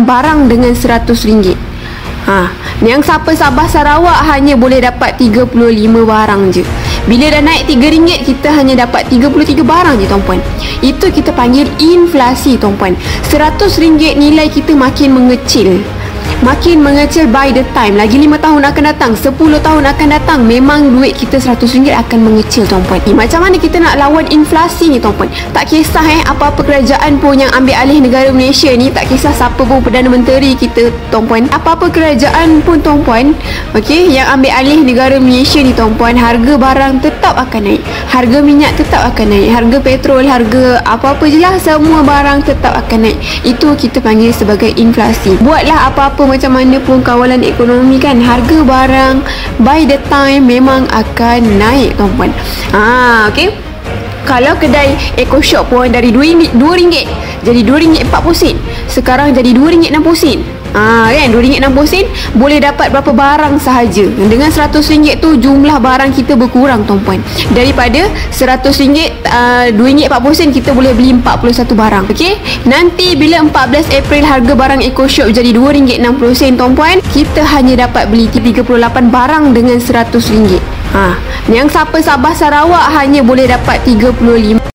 barang dengan RM100. Yang siapa Sabah Sarawak hanya boleh dapat 35 barang je. Bila dah naik RM3, kita hanya dapat 33 barang je, tuan-puan. Itu kita panggil inflasi, tuan-puan. RM100 nilai kita makin mengecil. Makin mengecil by the time. Lagi 5 tahun akan datang, 10 tahun akan datang, memang duit kita RM100 akan mengecil, tuan-puan. Macam mana kita nak lawan inflasi ni, tuan-puan? Tak kisah apa-apa kerajaan pun yang ambil alih negara Malaysia ni, tak kisah siapa pun Perdana Menteri kita, tuan-puan. Apa-apa kerajaan pun, tuan-puan, okey, yang ambil alih negara Malaysia ni, tuan-puan, harga barang tetap akan naik. Harga minyak tetap akan naik. Harga petrol, harga apa-apa je lah, semua barang tetap akan naik. Itu kita panggil sebagai inflasi. Buatlah apa-apa macam mana pun kawalan ekonomi kan, harga barang by the time memang akan naik, tuan-puan. Okey. Kalau kedai Eco Shop pun dari RM2 jadi RM2.40. Sekarang jadi RM2.60. Kan, RM2.60 boleh dapat berapa barang sahaja. Dengan RM100 tu jumlah barang kita berkurang, tuan-puan. Daripada RM100 RM2.40 kita boleh beli 41 barang. Okey. Nanti bila 14 April harga barang Eco Shop jadi RM2.60, tuan-puan, kita hanya dapat beli 38 barang dengan RM100. Yang siapa Sabah Sarawak hanya boleh dapat 35